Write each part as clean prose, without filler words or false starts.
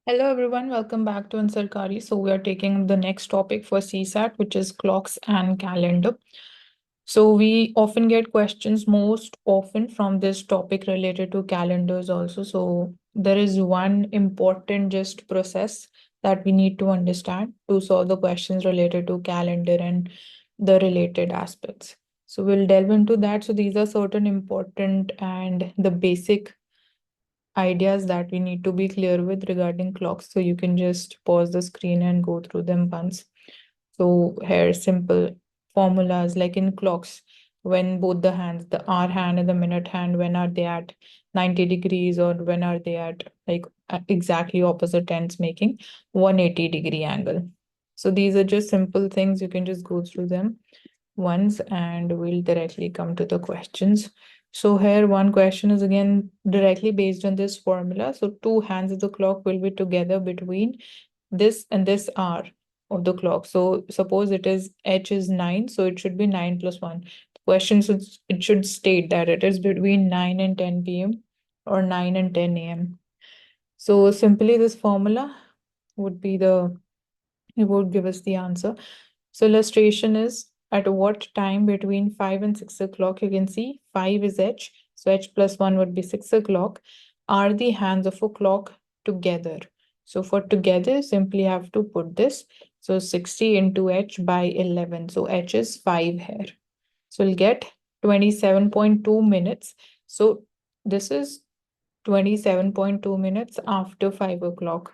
Hello everyone, welcome back to Ansarkari. So we are taking the next topic for CSAT, which is clocks and calendar. So we often get questions most often from this topic related to calendars also. So there is one important just process that we need to understand to solve the questions related to calendar and the related aspects. So we'll delve into that. So these are certain important and the basic ideas that we need to be clear with regarding clocks. So you can just pause the screen and go through them once. So here simple formulas like in clocks, when both the hands, the hour hand and the minute hand, when are they at 90 degrees or when are they at like exactly opposite ends making 180-degree angle. So these are just simple things. You can just go through them once and we'll directly come to the questions. So here one question is again directly based on this formula. So two hands of the clock will be together between this and this hour of the clock. So suppose it is H is 9, so it should be 9 plus 1. The question should it should state that it is between 9 and 10 p.m. or 9 and 10 a.m. So simply this formula would be it would give us the answer. So illustration is at what time between 5 and 6 o'clock, you can see 5 is H, so H plus 1 would be 6 o'clock, are the hands of a clock together. So for together, simply have to put this. So 60 into H by 11. So H is 5 here. So we'll get 27.2 minutes. So this is 27.2 minutes after 5 o'clock.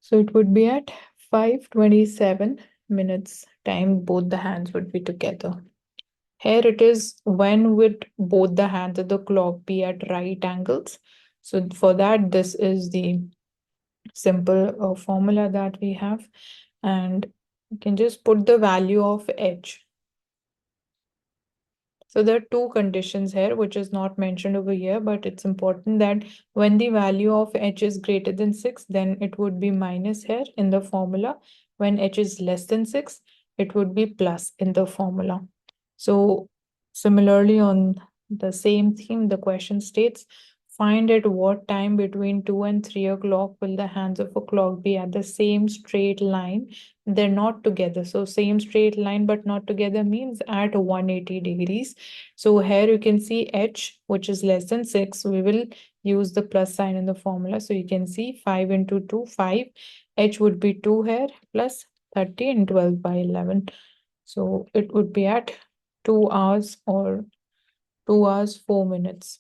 So it would be at 5:27 minutes time, both the hands would be together. Here it is when would both the hands of the clock be at right angles. So for that, this is the simple formula that we have. And you can just put the value of H. So there are two conditions here, which is not mentioned over here, but it's important that when the value of H is greater than 6, then it would be minus here in the formula. When H is less than 6, it would be plus in the formula. So similarly on the same theme, the question states, find at what time between 2 and 3 o'clock will the hands of a clock be at the same straight line. They're not together. So same straight line but not together means at 180 degrees. So here you can see H, which is less than 6. We will use the plus sign in the formula. So you can see 5 into 2, 5. H would be 2 here plus 30 and 12 by 11. So it would be at 2 hours or 2 hours 4 minutes.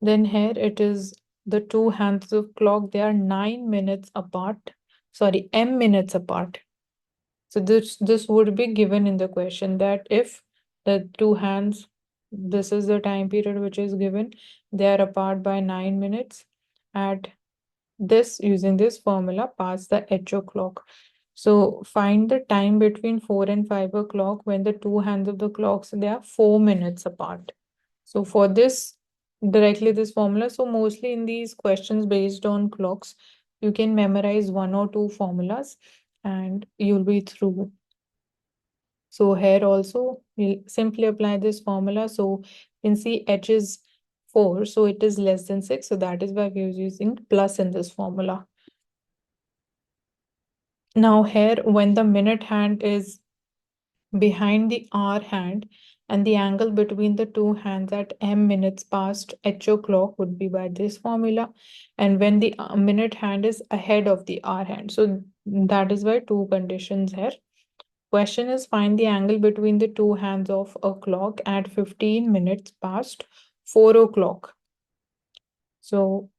Then here it is the two hands of clock. They are 9 minutes apart. Sorry, m minutes apart. So this would be given in the question that if the two hands, this is the time period which is given, they are apart by 9 minutes at this using this formula pass the H o'clock. So find the time between 4 and 5 o'clock when the two hands of the clocks they are 4 minutes apart. So for this directly this formula, so mostly in these questions based on clocks, you can memorize one or two formulas and you'll be through. So here also we'll simply apply this formula. So you can see H is 4, so it is less than 6. So that is why we're using plus in this formula. Now here when the minute hand is behind the hour hand and the angle between the two hands at m minutes past H o'clock would be by this formula, and when the minute hand is ahead of the hour hand. So that is why two conditions here. Question is find the angle between the two hands of a clock at 15 minutes past 4 o'clock. So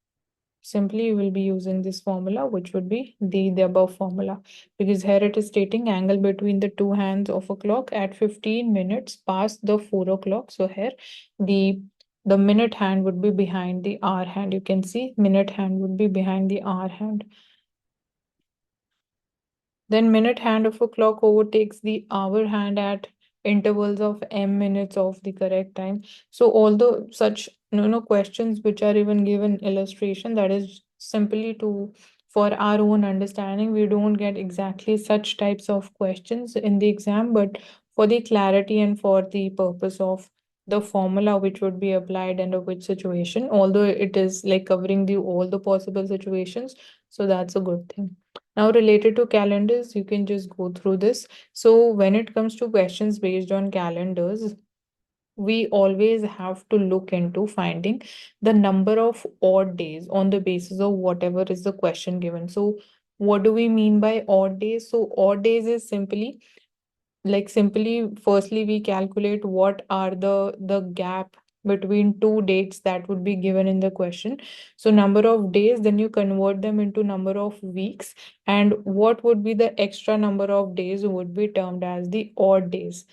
simply you will be using this formula, which would be the above formula, because here it is stating angle between the two hands of a clock at 15 minutes past the 4 o'clock. So here the minute hand would be behind the hour hand. You can see minute hand would be behind the hour hand. Then minute hand of a clock overtakes the hour hand at intervals of m minutes of the correct time. So although such questions which are even given illustration, that is simply to for our own understanding, we don't get exactly such types of questions in the exam, but for the clarity and for the purpose of the formula which would be applied under which situation, although it is like covering the all the possible situations. So that's a good thing. Now, related to calendars, you can just go through this. So when it comes to questions based on calendars, we always have to look into finding the number of odd days on the basis of whatever is the question given. So what do we mean by odd days? So odd days is simply firstly we calculate what are the gap between two dates that would be given in the question. So number of days, then you convert them into number of weeks, and what would be the extra number of days would be termed as the odd days.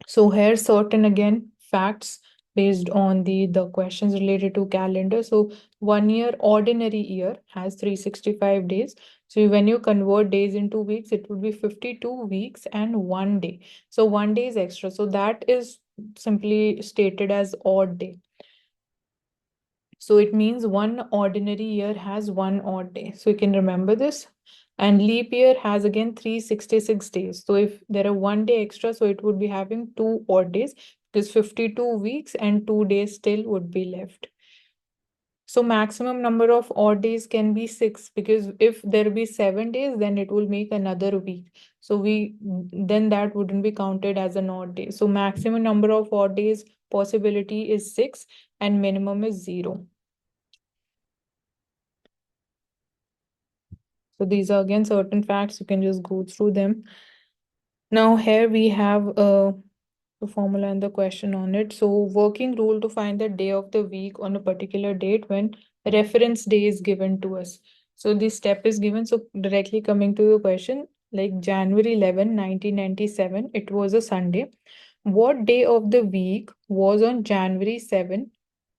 So here certain again facts based on the questions related to calendar. So 1 year ordinary year has 365 days. So when you convert days into weeks, it would be 52 weeks and 1 day. So 1 day is extra. So that is simply stated as odd day. So it means one ordinary year has one odd day. So you can remember this. And leap year has again 366 days. So if there are 1 day extra, so it would be having two odd days. It is 52 weeks and 2 days still would be left. So maximum number of odd days can be 6, because if there be 7 days, then it will make another week. So then that wouldn't be counted as an odd day. So maximum number of odd days possibility is 6 and minimum is 0. So these are again certain facts. You can just go through them. Now here we have the formula and the question on it. So working rule to find the day of the week on a particular date when reference day is given to us. So this step is given. So directly coming to the question, like January 11, 1997, it was a Sunday. What day of the week was on January 7,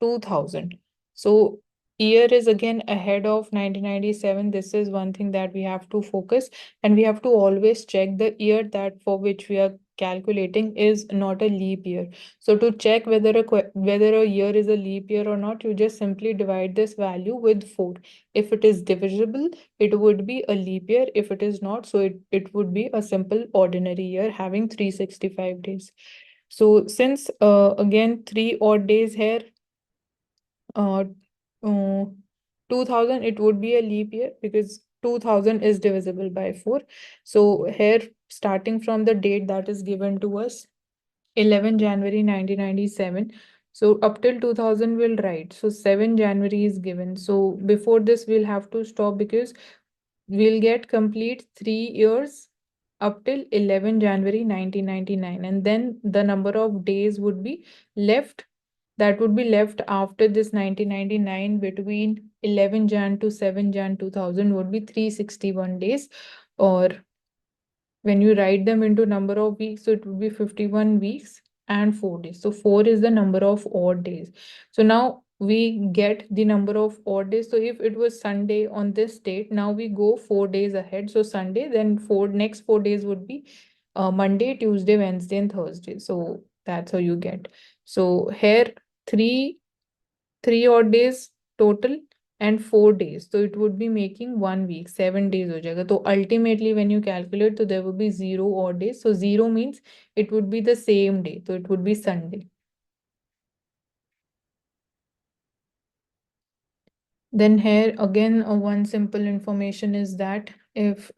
2000? So year is again ahead of 1997. This is one thing that we have to focus, and we have to always check the year that for which we are calculating is not a leap year. So to check whether a year is a leap year or not, you just simply divide this value with 4. If it is divisible, it would be a leap year. If it is not, so it would be a simple ordinary year having 365 days. So since again 3 odd days here, uh, uh 2000, it would be a leap year because 2000 is divisible by 4. So here, starting from the date that is given to us, 11 January 1997. So up till 2000 we'll write. So 7 January is given. So before this we'll have to stop because we'll get complete 3 years up till 11 January 1999. And then the number of days would be left, that would be left after this 1999 between 11 Jan to 7 Jan 2000 would be 361 days. Or when you write them into number of weeks, so it would be 51 weeks and 4 days. So 4 is the number of odd days. So now we get the number of odd days. So if it was Sunday on this date, now we go 4 days ahead. So Sunday, then next 4 days would be Monday, Tuesday, Wednesday, and Thursday. So that's how you get. So here, three three odd days total and 4 days. So it would be making 1 week, 7 days ho jayega. So ultimately, when you calculate, so there would be 0 odd days. So 0 means it would be the same day. So it would be Sunday. Then here again, one simple information is that if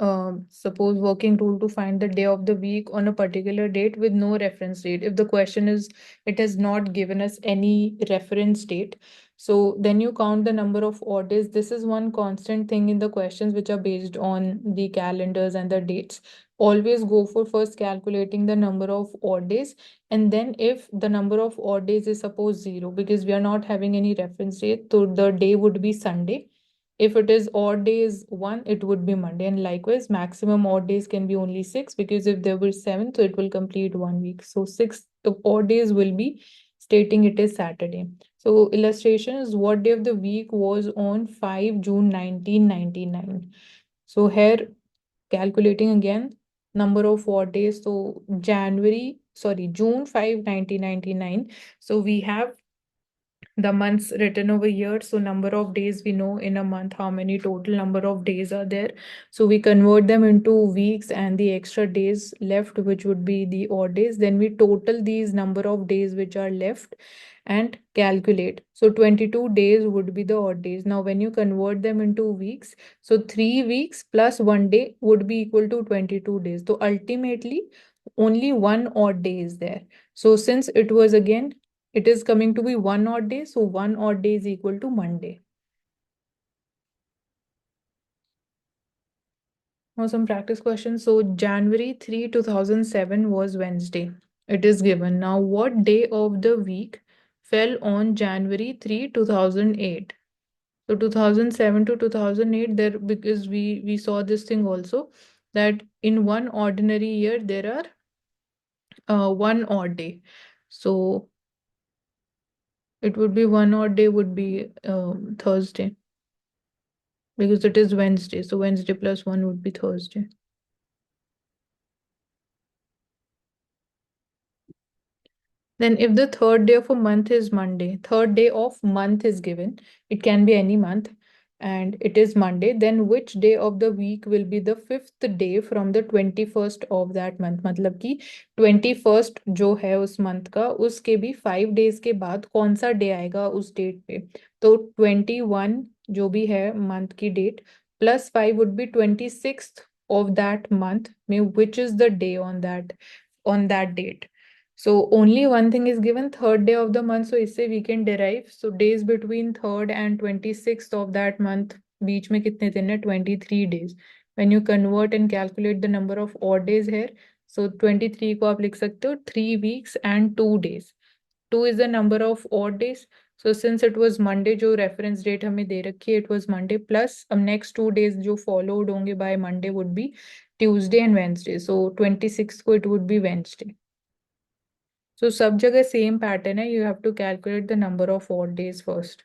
suppose working rule to find the day of the week on a particular date with no reference date, if the question is it has not given us any reference date, so then you count the number of odd days. This is one constant thing in the questions which are based on the calendars and the dates. Always go for first calculating the number of odd days, and then if the number of odd days is suppose 0, because we are not having any reference date, so the day would be Sunday. If it is odd days 1, it would be Monday. And likewise, maximum odd days can be only 6, because if there were 7, so it will complete 1 week. So 6 odd days will be stating it is Saturday. So illustration is what day of the week was on 5 June 1999. So here, calculating again number of odd days. So June 5, 1999. So we have the months written over here. So number of days we know in a month, how many total number of days are there. So we convert them into weeks and the extra days left, which would be the odd days. Then we total these number of days which are left and calculate. So 22 days would be the odd days. Now, when you convert them into weeks, so 3 weeks plus 1 day would be equal to 22 days. So ultimately, only one odd day is there. So since it was again, it is coming to be one odd day. So one odd day is equal to Monday. Now some practice questions. So January 3, 2007 was Wednesday. It is given. Now what day of the week fell on January 3, 2008? So 2007 to 2008 there, because we saw this thing also, that in one ordinary year there are one odd day. So it would be one odd day would be Thursday, because it is Wednesday. So Wednesday plus one would be Thursday. Then if the third day of a month is Monday, third day of month is given, it can be any month, and it is Monday, then which day of the week will be the fifth day from the 21st of that month? मतलब कि 21st जो है उस month का, उसके भी 5 days के बाद कौन सा डे आएगा उस डेट पे? तो 21 जो भी है मंथ की date plus 5 would be 26th of that month में, which is the day on that date. So only one thing is given, third day of the month. So इससे we can derive. So days between 3rd and 26th of that month, बीच में कितने दिन है? 23 days. When you convert and calculate the number of odd days here, so 23 को आप लिख सकते हो 3 weeks and 2 days. 2 is the number of odd days. So since it was Monday, जो reference date हमें दे रखी है, it was Monday, plus अब next 2 days जो followed होंगे by Monday would be Tuesday and Wednesday. So 26th को it would be Wednesday. So सब जगह same pattern है. You have to calculate the number of odd days first.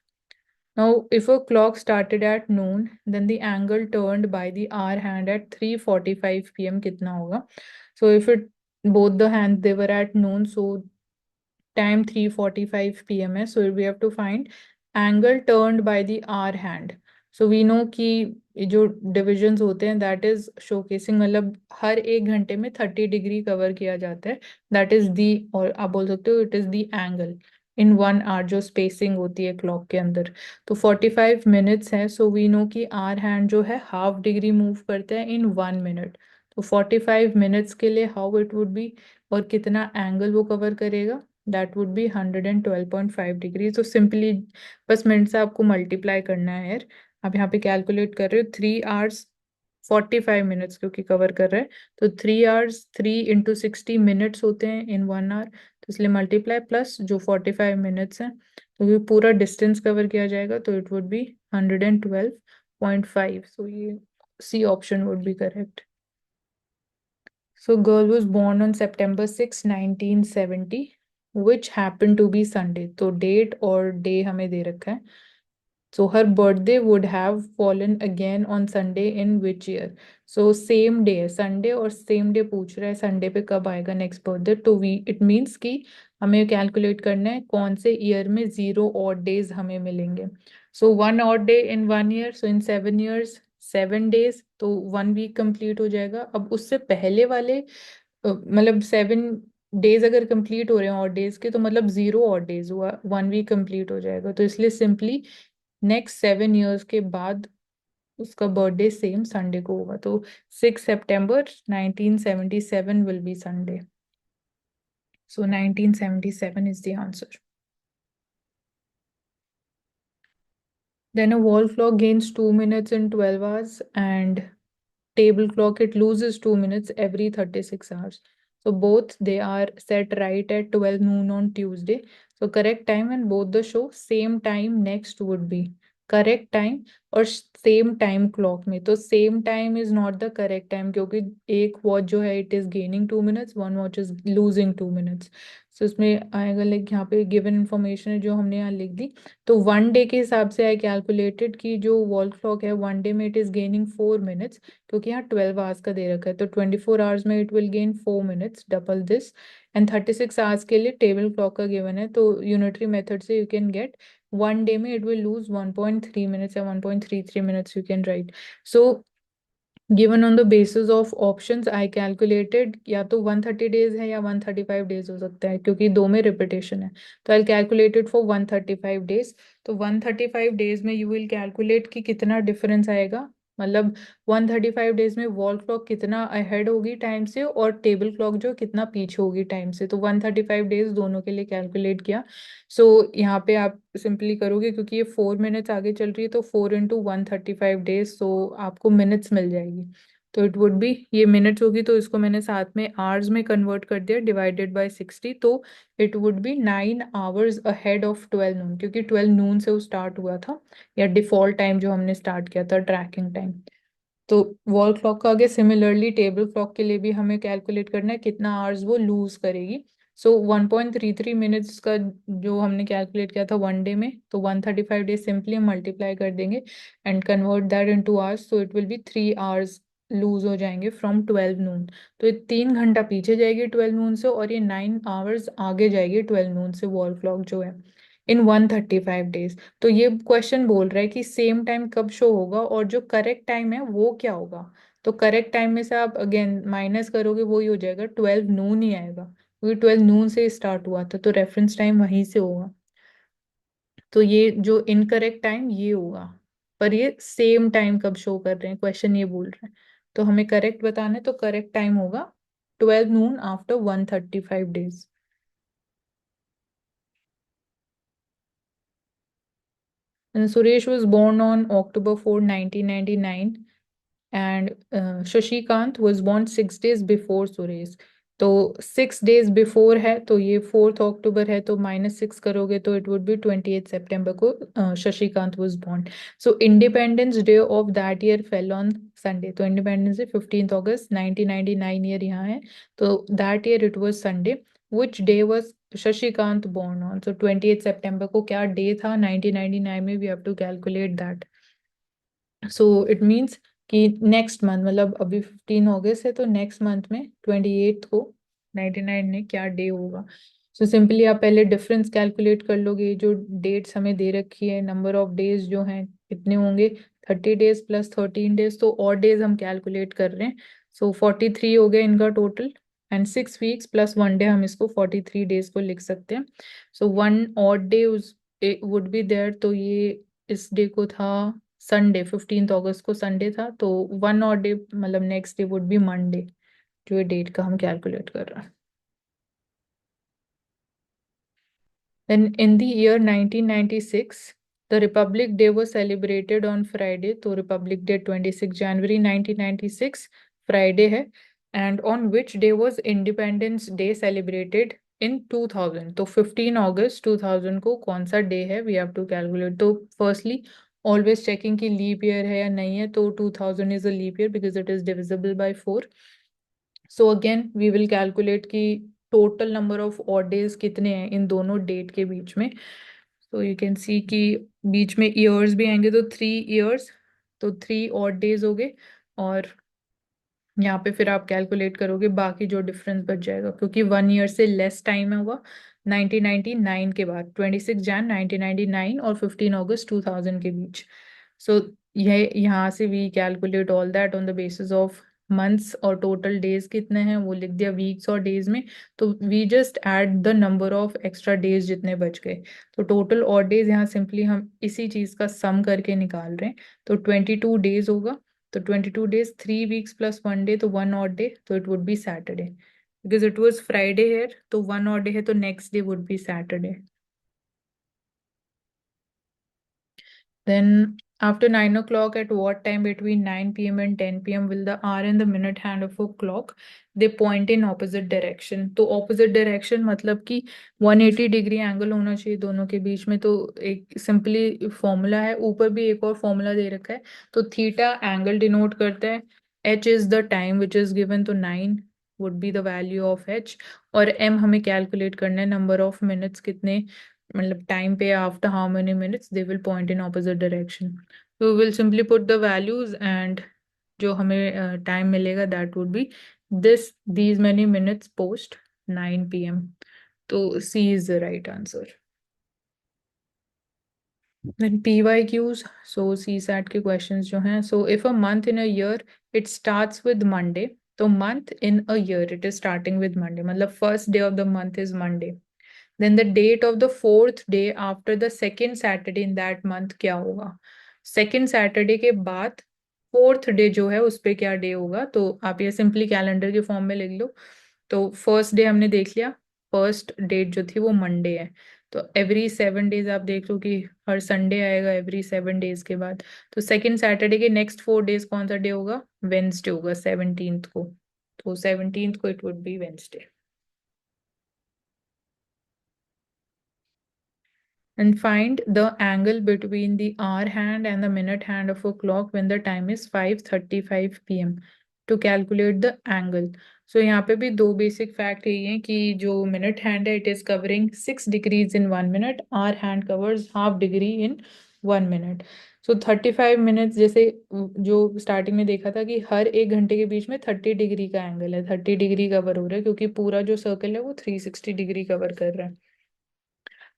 Now, if a clock started at noon, then the angle turned by the hour hand at 3:45 p.m. कितना होगा? So if it both the hands they were at noon, so time 3:45 p.m. है. So we have to find angle turned by the hour hand. So we know कि ये जो divisions होते हैं that is showcasing, मतलब हर 1 घंटे में 30 degree cover किया जाता है. That is the, और आप बोल सकते हो it is the angle in 1 hour जो spacing होती है clock के अंदर. तो 45 minutes है. So we know कि hour hand जो है half degree move करता है in 1 minute. तो 45 minutes के लिए how it would be, और कितना angle वो cover करेगा? That would be 112.5 degree. तो सिंपली बस मिनट से आपको मल्टीप्लाई करना है यार. आप यहाँ पे कैलकुलेट कर रहे हो 3 hours 45 minutes क्योंकि कवर कर रहे हैं. तो 3 hours 3 into 60 minutes होते हैं इन 1 hour. तो इसलिए मल्टीप्लाई प्लस जो 45 minutes हैं, तो ये पूरा डिस्टेंस कवर किया जाएगा. तो इट वुड बी 112.5. सो ये C option would be correct. So girl was born on September 6, 1970, which happened to be Sunday. तो date और day हमें दे रखा है. So her birthday would have fallen again on Sunday in which year? So same day है, Sunday और same day पूछ रहा है, Sunday पे कब आएगा next birthday? तो it means कि हमें calculate करना है कौन से year में 0 odd days हमें मिलेंगे. So 1 odd day in 1 year, so in 7 years 7 days, तो 1 week complete हो जाएगा. अब उससे पहले वाले मतलब 7 days अगर कंप्लीट हो रहे हैं ऑड डेज के, तो मतलब 0 ऑड डेज हुआ, 1 week कंप्लीट हो जाएगा. तो इसलिए सिंपली नेक्स्ट 7 years के बाद उसका बर्थडे सेम संडे को होगा. तो 6 September 1977 will be Sunday. So 1977 is the answer. Then a wall clock gains 2 minutes in 12 hours, and table clock it loses 2 minutes every 36 hours. So both they are set right at 12 noon on Tuesday. So correct time and both the show same time next would be correct time और same time clock में. तो same time is not the correct time क्योंकि एक watch जो है it is gaining 2 minutes, one watch is losing 2 minutes. सो इसमें आएगा like यहाँ पे गिवन इन्फॉर्मेशन है जो हमने यहाँ लिख दी। तो 1 डे के हिसाब से आई कैलकुलेटेड कि जो वॉल क्लॉक है 1 डे में इट इज गेनिंग 4 मिनट्स, क्योंकि यहाँ 12 आवर्स का दे रखा है, तो 24 आवर्स में it will gain 4 minutes, double this. And 36 hours के लिए टेबल क्लॉक का गिवन है, तो यूनिटरी मेथड से यू कैन गेट 1 डे में इट विल लूज 1.3 मिनट्स या 1.33 minutes, you can write. So given on the basis of options I calculated, या तो 130 डेज है या 135 डेज हो सकता है, क्योंकि दो में रिपीटेशन है। तो आई कैलकुलेटेड फॉर 135 डेज। तो 135 डेज में यू विल कैलकुलेट कि कितना डिफरेंस आएगा, मतलब 135 डेज में वॉल क्लॉक कितना अहेड होगी टाइम से और टेबल क्लॉक जो कितना पीछे होगी टाइम से। तो 135 डेज दोनों के लिए कैलकुलेट किया। सो यहाँ पे आप सिंपली करोगे, क्योंकि ये 4 मिनट्स आगे चल रही है, तो 4 × 135 डेज, तो आपको मिनट्स मिल जाएगी। तो इट वुड बी, ये मिनट्स होगी तो इसको मैंने साथ में आवर्स में कन्वर्ट कर दिया, डिवाइडेड बाय 60, तो it would B 9 hours ahead of 12 नून, क्योंकि 12 नून से वो स्टार्ट हुआ था, या डिफॉल्ट टाइम जो हमने स्टार्ट किया था ट्रैकिंग टाइम। तो वॉल क्लॉक का आगे सिमिलरली टेबल क्लॉक के लिए भी हमें कैलकुलेट करना है कितना आवर्स वो लूज करेगी। सो 1.33 मिनट्स का जो हमने कैलकुलेट किया था 1 डे में, तो 135 डेज सिंपली हम मल्टीप्लाई कर देंगे and convert that into hours, तो it will be 3 hours lose हो जाएंगे फ्रॉम 12 नून। तो ये 3 घंटा पीछे जाएगी 12 नून से, और ये 9 आवर्स आगे जाएगी 12 नून से वॉल क्लॉक जो है, इन 135 डेज। तो ये क्वेश्चन बोल रहा है कि सेम टाइम कब शो होगा और जो करेक्ट टाइम है वो क्या होगा। तो करेक्ट टाइम में से आप अगेन माइनस करोगे, वो ही हो जाएगा 12 नून ही आएगा, क्योंकि 12 नून से स्टार्ट हुआ था, तो रेफरेंस टाइम वहीं से होगा। तो ये जो इनकरेक्ट टाइम ये होगा, पर ये सेम टाइम कब शो कर रहे हैं क्वेश्चन ये बोल रहे हैं। तो हमें करेक्ट बताना है, तो करेक्ट टाइम होगा 12 noon after 135 days. And Suresh was born on October 4, 1999, and Shashikant was born 6 days before Suresh. तो 6 डेज बिफोर है, तो ये 4 अक्टूबर है, तो -6 करोगे तो इट वुड बी 28 सितंबर को Shashikant was born. So independence day of that year fell on Sunday, तो इंडिपेंडेंस डे 15 अगस्त 1999 ईयर यहाँ है, तो that year it was Sunday. Which day was Shashikant born on, so 28 सितंबर को क्या डे था 1999 में, we have to calculate that. So it means कि नेक्स्ट मंथ, मतलब अभी 15 अगस्त है, तो नेक्स्ट मंथ में 28 को 99 में क्या डे होगा। सो सिंपली आप पहले डिफरेंस कैलकुलेट कर लोगे, जो डेट्स हमें दे रखी है, नंबर ऑफ डेज जो हैं कितने होंगे, 30 डेज प्लस 13 डेज, तो और डेज हम कैलकुलेट कर रहे हैं। सो 43 हो गए इनका total, and 6 weeks plus 1 day, हम इसको 43 डेज को लिख सकते हैं। So one odd day would be there, तो ये इस डे को था संडे, 15 अगस्त को संडे था, तो वन और डे मतलब next day would be Monday, जो ये डेट का हम कैलकुलेट कर रहे हैं। Then in the year 1996, the Republic Day was celebrated on Friday, तो Republic Day 26 January 1996 Friday है, and on which day was Independence Day celebrated in 2000, तो 15 अगस्त 2000 को कौन सा डे है, we have to calculate। तो firstly always checking कि leap year है या नहीं है, तो 2000 is a leap year because it is divisible by 4। So again we will calculate कि total number of odd days कितने हैं इन दोनों डेट के बीच में। सो यू कैन सी कि बीच में ईयर्स भी आएंगे, तो 3 ईयर्स, तो 3 ऑड डेज हो गए, और यहाँ पे फिर आप कैलकुलेट करोगे बाकी जो डिफरेंस बच जाएगा, क्योंकि 1 ईयर से लेस टाइम है होगा 1999 के बाद, 26 जन 1999 और 15 अगस्त 2000 के बीच। सो यह यहाँ से we calculate all that on the basis of months, और टोटल डेज कितने हैं वो लिख दिया वीक्स और डेज में। तो we just add the number of extra days जितने बच गए, तो टोटल और डेज यहाँ सिंपली हम इसी चीज का सम करके निकाल रहे हैं। तो 22 डेज होगा, तो 22 डेज, 3 वीक्स प्लस 1 डे, तो 1 ऑड डे, तो it would be Saturday, because it was Friday here, तो 1 ऑड डे है, तो next day would be Saturday. Then after 9 o'clock, at what time between 9 p.m. and 10 p.m. will the hour and the minute hand of a clock they point in opposite direction? तो opposite direction मतलब कि 180 degree angle होना चाहिए दोनों के बीच में। तो एक सिंपली फॉर्मूला है, ऊपर भी एक और फॉर्मूला दे रखा है, तो थीटा एंगल डिनोट करता है, H is the time which is given, तो 9, would be the value of h, और m हमें कैलकुलेट करना है नंबर ऑफ मिनट्स कितने, मतलब टाइम पे after how many minutes they will point in opposite direction. तो will simply put the values and जो हमें टाइम मिलेगा that would be these many minutes post 9 p.m. तो C is the right answer. Then PYQs, so CSAT के questions जो हैं, so if a month in a year it starts with Monday, तो month in a year it is starting with Monday, मतलब first day of the month is Monday, then the date of the fourth day after the second Saturday in that month क्या होगा, second Saturday के बाद fourth day जो है उस पे क्या डे होगा, तो आप ये सिंपली कैलेंडर के फॉर्म में लिख लो। तो फर्स्ट डे हमने देख लिया, फर्स्ट डेट जो थी वो मंडे है, तो एवरी 7 डेज आप देख लो कि हर संडे आएगा एवरी 7 डेज के बाद, तो सेकेंड सैटरडे के नेक्स्ट 4 डेज कौन सा डे होगा, वेंसडे होगा 17th को, तो 17th को it would be Wednesday. And find the angle between the hour hand and the minute hand of a clock when the time is 5:35 p.m. to calculate the angle. So यहाँ पे भी दो basic fact यही है कि जो minute hand है it is covering 6 degrees in 1 minute, hour hand covers half degree in 1 minute. So 35 minutes जैसे जो स्टार्टिंग में देखा था कि हर 1 घंटे के बीच में 30 डिग्री का एंगल है, 30 डिग्री कवर हो रहा है क्योंकि पूरा जो सर्कल है वो 360 डिग्री कवर कर रहा है।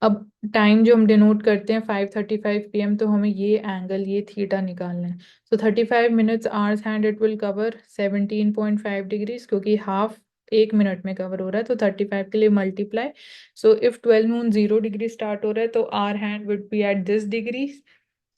अब टाइम जो हम डिनोट करते हैं 5:35 p.m., तो हमें ये एंगल ये थीटा निकालना है। So 35 minutes hours hand it will cover 17.5 degrees, क्योंकि हाफ 1 मिनट में कवर हो रहा है, तो 35 के लिए multiply. So if 12 noon 0 degree start हो रहा है तो hour hand would be at this degree,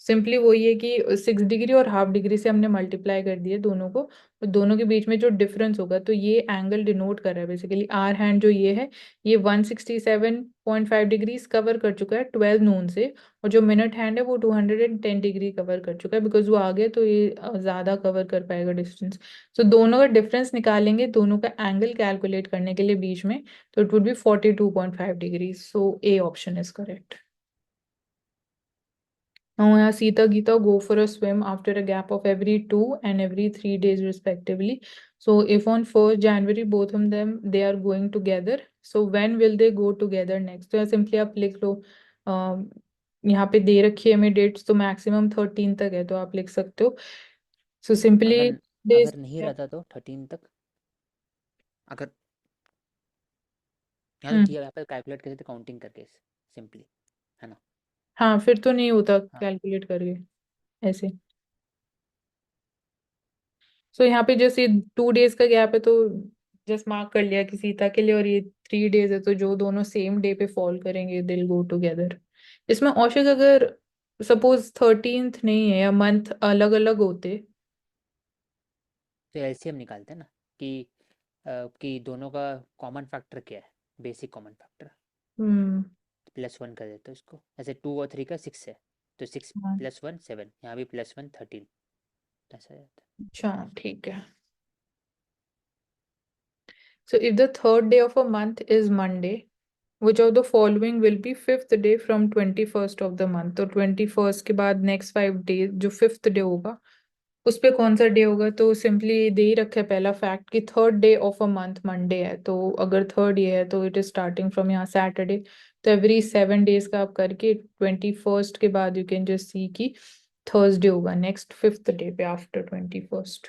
simply वही है कि 6 डिग्री और हाफ डिग्री से हमने मल्टीप्लाई कर दिया दोनों को, और दोनों के बीच में जो डिफरेंस होगा तो ये एंगल डिनोट कर रहा है बेसिकली आर हैंड जो ये 167.5 डिग्रीज कवर कर चुका है 12 नून से, और जो मिनट हैंड है वो 210 डिग्री कवर कर चुका है, बिकॉज वो आ गया तो ये ज्यादा कवर कर पाएगा डिस्टेंस। सो दोनों का डिफरेंस निकालेंगे दोनों का एंगल कैलकुलेट करने के लिए बीच में, तो it would B 42.5 degree, so A option is correct. Now, Sita Geeta go for a swim after a gap of every 2 and every 3 days respectively. So if on 1st January both of them they are going together, so when will they go together next? तो simply आप लिख लो, यहाँ पे दे रखी है हमें dates तो maximum 13 तक है, तो आप लिख सकते हो। सो सिंपली अगर डेज, अगर नहीं रहता तो 13 तक, अगर यहाँ तो ठीक है, यहाँ पे कैलकुलेट करते थे काउंटिंग करके सिंपली, है ना। हाँ फिर तो नहीं होता हाँ, कैलकुलेट करके ऐसे। सो यहाँ पे जैसे 2 डेज का गैप है तो जस्ट मार्क कर लिया कि सीता के लिए, और ये 3 डेज है तो जो दोनों सेम डे पे फॉल करेंगे दिल गो टुगेदर। इसमें औशक अगर सपोज 13th नहीं है या मंथ अलग अलग होते। तो एलसीएम निकालते हैं ना कि दोनों का कॉमन फैक्टर क्या है, बेसिक कॉमन फैक्टर हम्म। +1 कर देते हैं उसको, जैसे 2 और 3 का 6 है, तो 6 हाँ, + 1 7, यहाँ भी +1 13, ऐसा जाता है। अच्छा ठीक है। So if the third day of a month is Monday, which of the following will be fifth day from 21st of the month, तो 21st के बाद नेक्स्ट 5 डेज जो फिफ्थ डे होगा उस पे कौन सा डे होगा, तो सिंपली दे ही रखा है पहला फैक्ट कि third day of a month Monday है, तो अगर थर्ड ये है तो इट इज स्टार्टिंग फ्रॉम यहाँ सैटरडे, तो एवरी 7 डेज का आप करके 21st के बाद यू कैन जस्ट सी कि थर्सडे होगा नेक्स्ट फिफ्थ डे पे after 21st।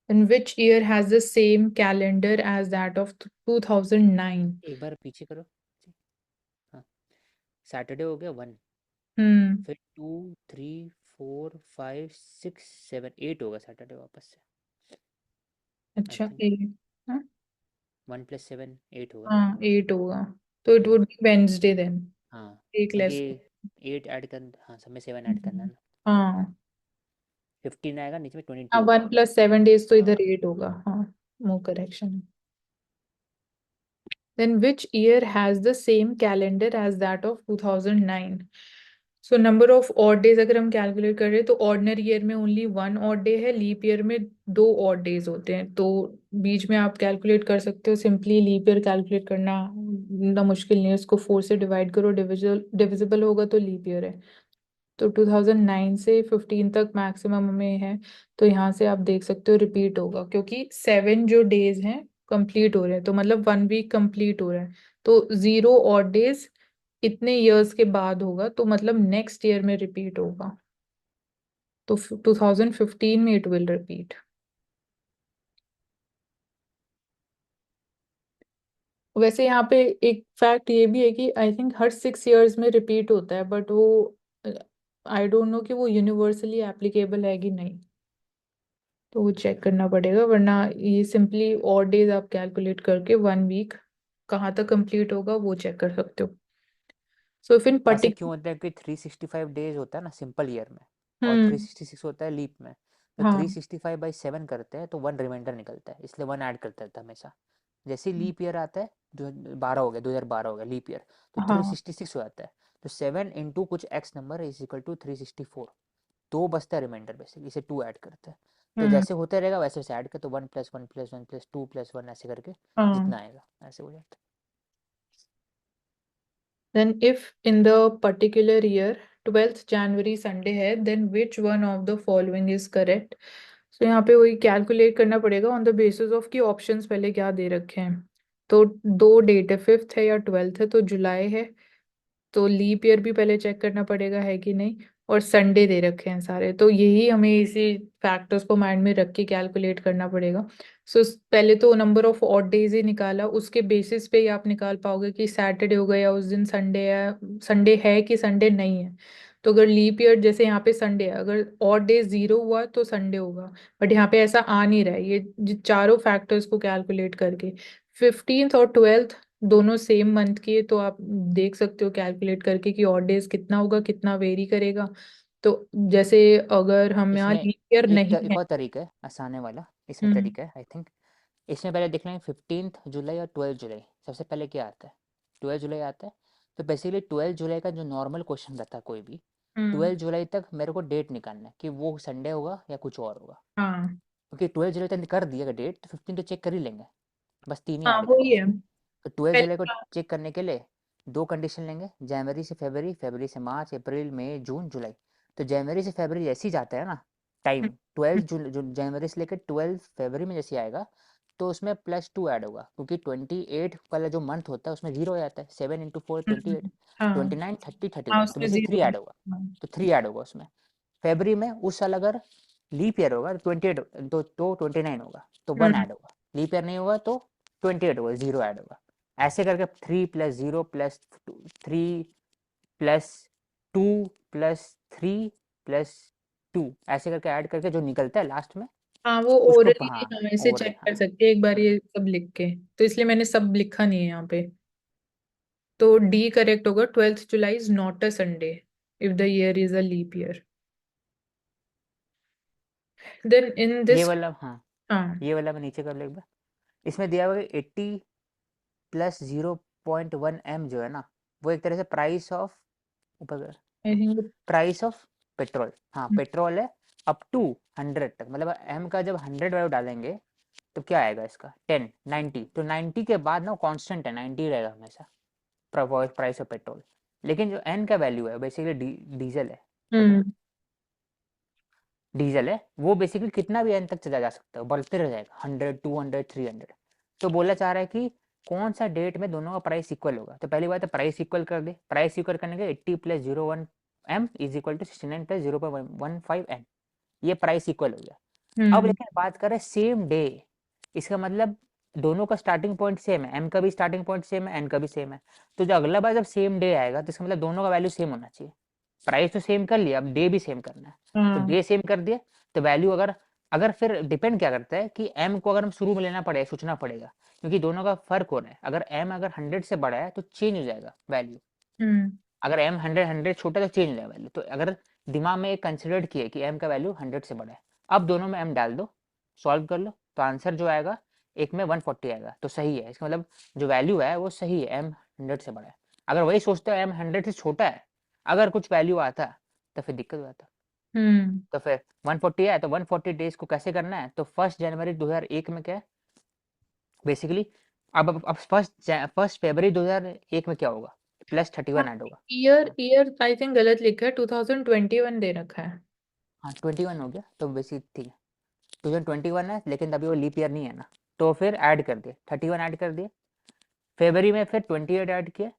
In which year has the same calendar as that of 2009? एक बार पीछे करो। हाँ, सैटरडे हो गया 1, हम्म। फिर 2 3 4 5 6 7 8 होगा सैटरडे वापस से, आई अच्छा थिंक। हाँ। 1 + 7 8 होगा। हाँ 8 होगा, तो it hmm, would be Wednesday then, हाँ, एक क्योंकि लेस। 8 ऐड कर, हाँ, सब में 7 ऐड करना है ना। हाँ 15 आएगा, नीचे में हाँ 22। 1 + 7 डेज तो इधर हाँ, 8 होगा, हाँ वो करेक्शन है। Then which year has the same calendar as that of 2009? So number of odd days अगर हम कैलकुलेट कर रहे हैं तो ऑर्डिनरी ईयर में ओनली 1 ऑड डे है, लीप ईयर में 2 ऑड डेज होते हैं, तो बीच में आप कैलकुलेट कर सकते हो सिंपली, लीप ईयर कैलकुलेट करना इतना मुश्किल नहीं है, उसको 4 से डिवाइड करो, डिविजिबल डिविजिबल होगा तो लीप ईयर है। तो 2009 से 15 तक मैक्सिमम में है। तो यहाँ से आप देख सकते हो रिपीट होगा, क्योंकि 7 जो डेज हैं कंप्लीट हो रहे हैं, तो मतलब 1 वीक कंप्लीट हो रहा है। तो 0 और डेज इतने इयर्स के बाद होगा, तो मतलब नेक्स्ट ईयर में रिपीट होगा। तो 2015 में इट विल रिपीट। वैसे यहाँ पे एक फैक्ट ये भी है कि आई थिंक हर 6 इयर्स में रिपीट होता है, बट वो आई डोंट नो कि वो यूनिवर्सली एप्लीकेबल है कि नहीं। तो वो चेक करना पड़ेगा, वरना ये सिंपली और डेज आप कैलकुलेट करके 1 वीक कहाँ तक कंप्लीट होगा वो चेक कर सकते हो। सो इफ इन ऐसे क्यों पर्टिकुलर। होता है कि 365 डेज होता है ना सिंपल ईयर में, और हम्म। 366 होता है लीप में। तो हाँ। 365/7 करते हैं तो 1 रिमाइंडर निकलता है, इसलिए 1 ऐड करते रहता है हमेशा। जैसे लीप ईयर आता है, जो 12 हो गया, 2012 हो गया लीप ईयर, तो हाँ। 366 हो जाता है। तो 7 इंटू कुछ X number is equal to 364। तो बचता है रिमाइंडर, बेसिकली इसे 2 ऐड करते हैं। तो हम्म। जैसे होते रहेगा वैसे वैसे ऐड कर, तो 1+1+1+2+1 ऐसे करके हाँ। जितना आएगा ऐसे हो जाता Then if in the particular year 12th January Sunday है, then which one of the following is correct? So यहाँ पे वही कैलकुलेट करना पड़ेगा ऑन द बेसिस ऑफ कि ऑप्शंस पहले क्या दे रखे हैं। तो दो डेट है, 5th है या 12th है, तो जुलाई है। तो लीप ईयर भी पहले चेक करना पड़ेगा है कि नहीं। और संडे दे रखे हैं सारे, तो यही हमें इसी फैक्टर्स को माइंड में रख के कैलकुलेट करना पड़ेगा। सो पहले तो नंबर ऑफ ऑड डेज ही निकाला, उसके बेसिस पे ही आप निकाल पाओगे कि सैटरडे हो गया उस दिन संडे है, संडे है कि संडे नहीं है। तो अगर लीप ईयर जैसे यहाँ पे संडे है, अगर ऑड डेज 0 हुआ तो संडे होगा। बट यहाँ पे ऐसा आ नहीं रहा है, ये चारों फैक्टर्स को कैलकुलेट करके 15th और 12th दोनों सेम मंथ की है, तो आप देख सकते हो कैलकुलेट करके कि ऑड डेज कितना होगा, कितना वेरी करेगा। तो जैसे अगर है। हम यहाँ इसमें लीप ईयर नहीं एक है। और तरीका है आसाने वाला, इसमें हम्म। तरीका है आई थिंक। इसमें पहले देख लेंगे 15 जुलाई और 12 जुलाई, सबसे पहले क्या आता है? 12 जुलाई आता है। तो बेसिकली 12 जुलाई का जो नॉर्मल क्वेश्चन रहता है कोई भी, हम्म। 12 जुलाई तक मेरे को डेट निकालना है कि वो संडे होगा या कुछ और होगा। हाँ। क्योंकि 12 जुलाई तक कर दिएगा डेट, तो 15 तो चेक कर ही लेंगे, बस 3 ही हाँ ऐड वही करेंगे। है तो 12 जुलाई को पहले। चेक करने के लिए दो कंडीशन लेंगे, जनवरी से फरवरी, फरवरी से मार्च, अप्रैल मई जून जुलाई। तो जनवरी से फरवरी जैसे ही जाता है ना टाइम, 12 जनवरी से लेकर 12 फरवरी में जैसे आएगा, तो उसमें +2 ऐड होगा, क्योंकि 28 वाला जो मंथ होता है उसमें जीरो हो जाता है। 7 × 4 28, हाँ। 29 30 31, हाँ तो उसमें बेसिकली थ्री 0 है। ऐड होगा। हाँ। तो 3 ऐड होगा उसमें। फरवरी में उस साल अगर लीप ईयर होगा तो 28, तो 29 होगा, तो 1 हम्म। ऐड होगा। लीप ईयर नहीं होगा तो 28 होगा, 0 ऐड होगा। ऐसे करके 3+0+3+2+3+2 ऐसे करके ऐड करके जो निकलता है लास्ट में, हाँ वो उसको ओरली हाँ हम ऐसे ओवरऑल चेक कर हाँ। सकते हैं एक बार ये सब लिख के। तो इसलिए मैंने सब लिखा नहीं है यहाँ पे। तो डी करेक्ट होगा, 12th July is not a Sunday if the year is a leap year. Then in ये दिस। वाला हाँ, हाँ। ये वाला मैं नीचे कर लो एक बार। इसमें दिया हुआ है 80+0.1 m जो है ना, वो एक तरह से प्राइस ऑफ, ऊपर I think. Price of petrol, हाँ पेट्रोल है अप टू 100 तक। मतलब एम का जब 100 वैल्यू डालेंगे तो क्या आएगा इसका 10 90, तो 90 के बाद ना कांस्टेंट है, 90 रहेगा हमेशा प्राइस ऑफ पेट्रोल। लेकिन जो एन का वैल्यू है बेसिकली डीजल है, पेट्रोल हम्म। डीजल है, वो बेसिकली कितना भी एन तक चला जा सकता है, बढ़ते रह जाएगा 100 200 300। तो बोला चाह रहा है कि कौन सा डेट में दोनों का प्राइस इक्वल होगा। तो पहली बात है प्राइस इक्वल कर दे, प्राइस इक्वल करने के 80+01 m = 69+0.15 n, ये प्राइस इक्वल हो गया। अब हम्म। लेकिन बात करें सेम डे, इसका मतलब दोनों का स्टार्टिंग पॉइंट सेम है, एम का भी स्टार्टिंग पॉइंट सेम है, एन का भी सेम है। तो जो अगला बार जब सेम डे आएगा तो इसका मतलब दोनों का वैल्यू सेम होना चाहिए। प्राइस तो सेम कर लिया, अब डे भी सेम करना है। तो हाँ। डे सेम कर दिया, तो वैल्यू अगर, अगर फिर डिपेंड क्या करता है कि एम को अगर हम शुरू में लेना पड़ेगा, सोचना पड़ेगा, क्योंकि दोनों का फर्क हो रहा है। अगर एम अगर 100 से बड़ा है तो चेंज हो जाएगा वैल्यू, हम्म। अगर एम 100 छोटा है तो चेंज हो जाएगा वैल्यू। तो अगर दिमाग में एक कंसिडर्ड किए कि एम का वैल्यू 100 से बड़ा है, अब दोनों में एम डाल दो, सॉल्व कर लो, तो आंसर जो आएगा एक में 140 आएगा, तो सही है। इसका मतलब जो वैल्यू है वो सही है, एम 100 से बड़ा है। अगर वही सोचते हो एम 100 से छोटा है, अगर कुछ वैल्यू आता तो फिर दिक्कत हो जाता। हम्म। तो फिर 140 है तो 140 डेज को कैसे करना है, तो 1 जनवरी 2001 में क्या है बेसिकली, अब फर्स्ट फरवरी 2001 में क्या होगा, प्लस 31 ऐड होगा। ईयर ईयर आई थिंक गलत लिखा है, 2021 दे रखा है। हाँ 21 हो गया तो बेसिक ठीक है, 2021 है लेकिन अभी वो लीप ईयर नहीं है ना, तो फिर ऐड कर दिए 31 ऐड कर दिए, फरवरी में फिर 28 ऐड किए,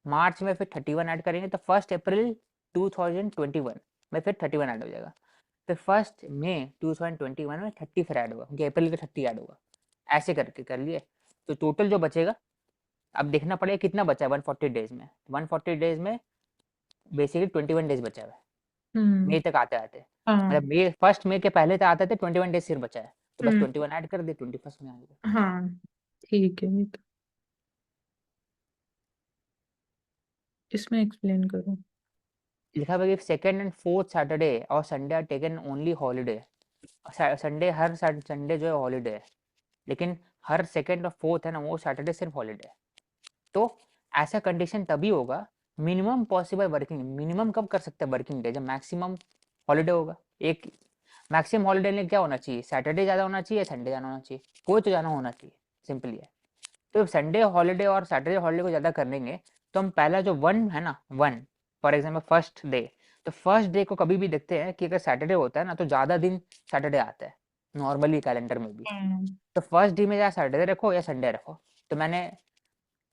मार्च में फिर 31 ऐड करेंगे तो 1 अप्रैल 2021 में फिर 31 ऐड हो जाएगा, फिर 1 मई 2021 में 30 फिर ऐड होगा क्योंकि अप्रैल का 30 ऐड होगा, ऐसे करके कर लिए। तो टोटल जो बचेगा अब देखना पड़ेगा कितना बचा है 140 डेज में, 140 डेज में बेसिकली 21 डेज बचा हुआ है हम्म। मई तक आते आते, हाँ। मतलब मई 1 मई के पहले तक आते थे 21 डेज सिर्फ बचा है, तो बस हम्म। 21 ऐड कर दिए 21 में आ गया। हाँ ठीक है, ये तो इसमें एक्सप्लेन करो। लिखा हुआ कि सेकेंड एंड फोर्थ सैटरडे और Sunday are taken only holiday, Sunday हर संडे जो है हॉलीडे है, लेकिन हर सेकेंड और फोर्थ है ना वो सैटरडे सिर्फ हॉलीडे है। तो ऐसा कंडीशन तभी होगा मिनिमम पॉसिबल वर्किंग, मिनिमम कब कर सकते हैं वर्किंग डे, जब मैक्सिमम हॉलीडे होगा। एक मैक्सिमम हॉलीडे में क्या होना चाहिए, सैटरडे ज़्यादा होना चाहिए, संडे जाना होना चाहिए, कोई तो जाना होना चाहिए, सिंपली है। तो संडे हॉलीडे और सैटरडे हॉलीडे को ज़्यादा कर देंगे तो हम पहला जो वन है ना, one for example first day, तो फर्स्ट डे को कभी भी देखते हैं कि अगर सैटरडे होता है ना तो ज़्यादा दिन सैटरडे आता है नॉर्मली कैलेंडर में भी, तो फर्स्ट डे में या सैटरडे रखो या संडे रखो। तो मैंने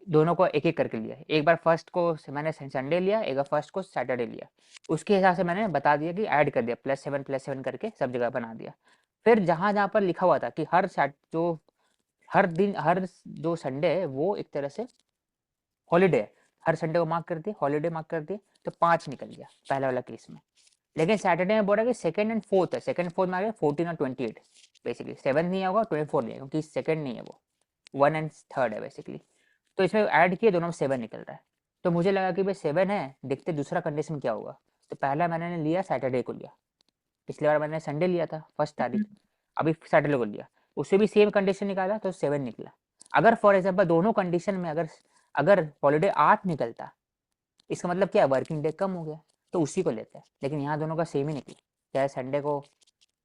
दोनों को एक एक करके लिया, एक बार फर्स्ट को मैंने संडे लिया, एक बार फर्स्ट को सैटरडे लिया, उसके हिसाब से मैंने बता दिया कि ऐड कर दिया +7 करके सब जगह बना दिया। फिर जहाँ जहाँ पर लिखा हुआ था कि जो हर दिन हर जो संडे है वो एक तरह से हॉलीडे है, हर संडे को मार्क कर दिए हॉलीडे मार्क कर दिए, तो 5 निकल गया पहले वाला केस में। लेकिन सैटरडे में बोल रहा है कि सेकंड एंड फोर्थ है, सेकंड फोर्थ में आ गया 14 और 28, बेसिकली 7 नहीं होगा 24 नहीं है क्योंकि सेकंड नहीं है वो 1 एंड थर्ड है बेसिकली। तो इसमें ऐड किए दोनों में 7 निकल रहा है, तो मुझे लगा कि भाई 7 है, देखते दूसरा कंडीशन क्या होगा। तो पहला मैंने लिया सैटरडे को लिया, पिछली बार मैंने संडे लिया था फर्स्ट तारीख, अभी सैटरडे को लिया, उससे भी सेम कंडीशन निकाला तो 7 निकला। अगर फॉर एग्जाम्पल दोनों कंडीशन में अगर अगर हॉलीडे 8 निकलता, इसका मतलब क्या है वर्किंग डे कम हो गया, तो उसी को लेते हैं, लेकिन यहाँ दोनों का सेम ही निकला, चाहे संडे को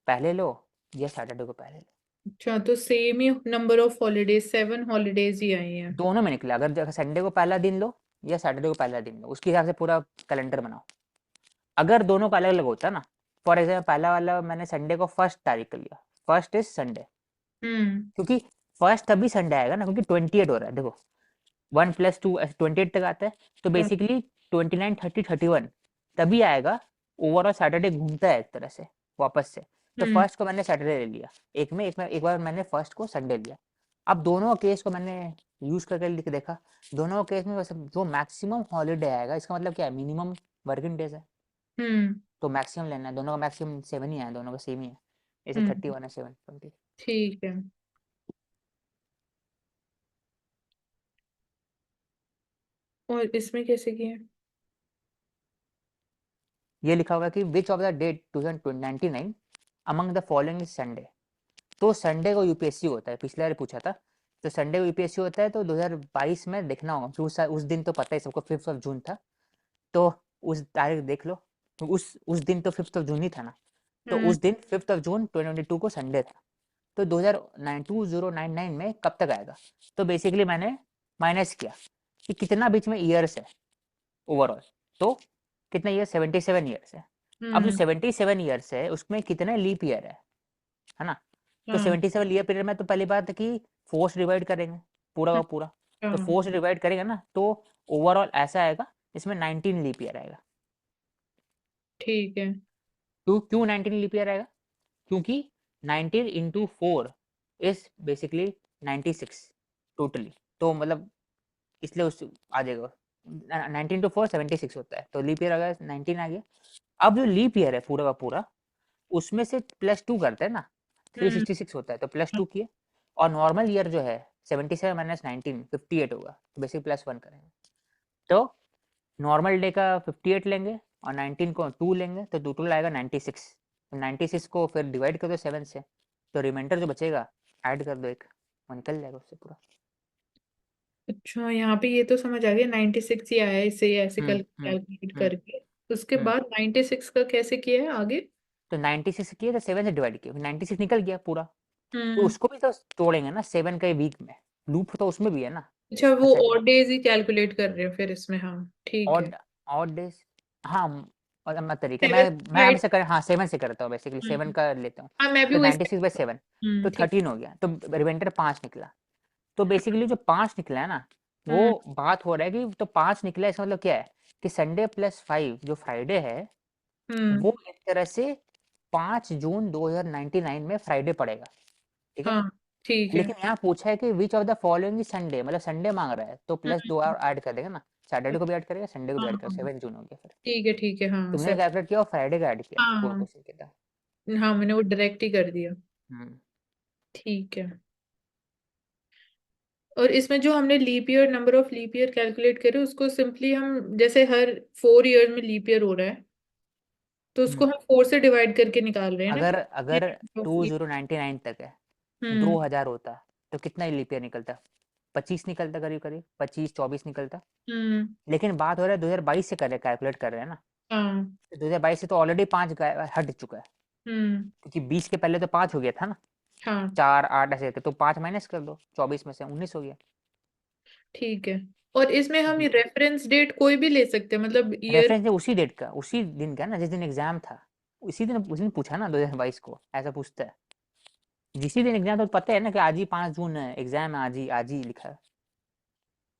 पहले लो या सैटरडे को पहले लो, अच्छा, तो सेम ही नंबर ऑफ हॉलीडेज, 7 हॉलीडेज ही आई हैं। दोनों में निकला। अगर संडे को पहला दिन लो या सैटरडे को पहला दिन लो, उसके हिसाब से पूरा कैलेंडर बनाओ। अगर दोनों का अलग अलग होता ना, फॉर एग्जाम्पल पहला वाला मैंने संडे को फर्स्ट तारीख कर लिया, फर्स्ट इज संडे, हम्म। क्योंकि फर्स्ट तभी संडे आएगा ना क्योंकि 28 हो रहा है, देखो 1 + 2 28 तक आता है, तो बेसिकली 29 30 31 तभी आएगा, ओवरऑल सैटरडे घूमता है एक तरह से वापस से। तो हम्म। फर्स्ट को मैंने सैटरडे ले लिया, एक बार मैंने फर्स्ट को संडे लिया। अब दोनों केस को मैंने यूज करके लिख देखा, दोनों केस में वैसे जो मैक्सिमम हॉलीडे आएगा इसका मतलब क्या है, मिनिमम वर्किंग डेज है, हम्म। तो मैक्सिमम लेना है, दोनों का मैक्सिमम 7 ही है, दोनों का सेम ही है, जैसे हम्म। 31 है 7 20। ठीक है। और इसमें कैसे किया? ये लिखा होगा कि which of the date 2099 among the following is Sunday, तो संडे को यूपीएससी होता है, पिछले बार पूछा था, तो संडे को यूपीएससी होता है, तो 2022 में देखना होगा कि उस दिन तो पता ही सबको 5 जून था, तो उस तारीख देख लो, तो उस दिन तो 5 जून ही था ना, तो हम्म। उस दिन 5 जून 2022 को संडे था, तो 2099 में कब तक आएगा, तो बेसिकली मैंने माइनस किया कि कितना बीच में ईयर्स है ओवरऑल, तो कितना ईयर 77 ईयर्स है। अब जो हम्म। 77 ईयर्स है उसमें कितने लीप ईयर है ना, तो हाँ। 77 ईयर पीरियड में तो पहली बात है कि फोर्स डिवाइड करेंगे पूरा का पूरा, तो हाँ। फोर्स डिवाइड करेंगे ना तो ओवरऑल ऐसा आएगा, इसमें 19 लीप ईयर आएगा। ठीक है। क्यों क्यों 19 लीप ईयर आएगा, क्योंकि 19 इंटू 4 इज बेसिकली 96 टोटली, तो मतलब इसलिए उस आ जाएगा 19 टू 4 76 होता है, तो लीप ईयर अगर 19 आ गया। अब जो लीप ईयर है पूरा का पूरा उसमें से +2 करते हैं ना, हम्म। 366 होता है, तो +2 किए, और नॉर्मल ईयर जो है 77 माइनस 19 58 होगा, तो बेसिक +1 करेंगे, तो नॉर्मल डे का 58 लेंगे और 19 को 2 लेंगे, तो टोटल आएगा 96, तो 96 को फिर डिवाइड कर दो 7 से, तो रिमाइंडर जो बचेगा ऐड कर दो एक, वो निकल जाएगा उससे पूरा। अच्छा, यहाँ पे ये तो समझ आ गया, 96 ही आया है, इसे ऐसे हम्म हम्म कैलकुलेट हम्म करके। उसके हम्म बाद 96 का कैसे किया है आगे? तो 96 किए तो 7 से डिवाइड किया, 96 निकल गया पूरा, तो हम्म। उसको भी तो तोड़ेंगे ना 7 के वीक में, लूप तो उसमें भी है ना, अच्छा, वो अच्छा और डेज ही कैलकुलेट कर रहे हैं फिर इसमें, हाँ ठीक है। ऑड ऑड डेज, हाँ। और मत तरीका मैं 7 हमेशा कर, हाँ 7 से करता हूँ बेसिकली, 7 का लेता हूँ। हाँ मैं भी तो वही 96/7 तो ठीक। 13 हो गया, तो रिमाइंडर 5 निकला। तो बेसिकली जो 5 निकला है ना, हम्म वो बात हो रहा है कि तो 5 निकला है, इसका मतलब क्या है कि संडे प्लस 5 जो फ्राइडे है, हम्म वो एक तरह से 5 जून 2099 में फ्राइडे पड़ेगा, ठीक है। हाँ ठीक है। लेकिन यहाँ पूछा है कि which of the following is Sunday, मतलब संडे मांग रहा है, तो प्लस 2 हम्म, और ऐड कर देगा ना, सैटरडे को भी ऐड करेगा, संडे को भी हाँ ऐड करेगा, हाँ 7 जून हो गया फिर। ठीक है हाँ तुमने कैलकुलेट किया और फ्राइडे का ऐड किया फोर हाँ क्वेश्चन के था। हाँ मैंने वो डायरेक्ट ही कर दिया। हम्म। ठीक है। और इसमें जो हमने leap year, number of leap year calculate करे, उसको सिंपली हम जैसे हर 4 ईयर में लीप ईयर हो रहा है, तो उसको हम्म। हम 4 से डिवाइड करके निकाल रहे हैं ना अगर कि अगर of year। 2099 तक है, हम्म 2000 होता, तो कितना लीप ईयर निकलता? 25 निकलता, करीब करीब 25-24 निकलता। हम्म लेकिन बात हो रहा है 2022 से कर रहे, कैलकुलेट कर रहे हैं ना, हाँ तो 2022 से तो ऑलरेडी 5 हट चुका है, क्योंकि 20 के पहले तो 5 हो गया था ना, हाँ 4 8 ऐसे थे, तो 5 माइनस कर दो, 24 में से 19 हो गया। ठीक है। और इसमें हम हम्म। रेफरेंस डेट कोई भी ले सकते हैं, मतलब ईयर। रेफरेंस उसी डेट का, उसी दिन का ना, जिस दिन एग्जाम था, उस दिन पूछा ना 2022 को, ऐसा पूछता है। जिसी दिन एग्जाम, तो पता है ना कि आज ही 5 जून है, एग्जाम है आज ही लिखा है।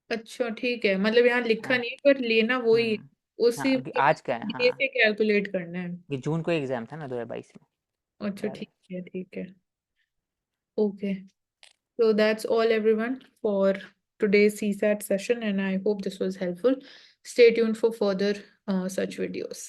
अच्छा ठीक है, मतलब यहाँ लिखा हाँ। नहीं है, पर लेना वही है। उसी हाँ कि आज का है, डे हाँ से कैलकुलेट करना है। कि जून को एग्जाम था ना 2022 में। अच्छा याद है। ठीक है okay. So that's all everyone for today's CSAT session, and I hope this was helpful. Stay tuned for further such videos.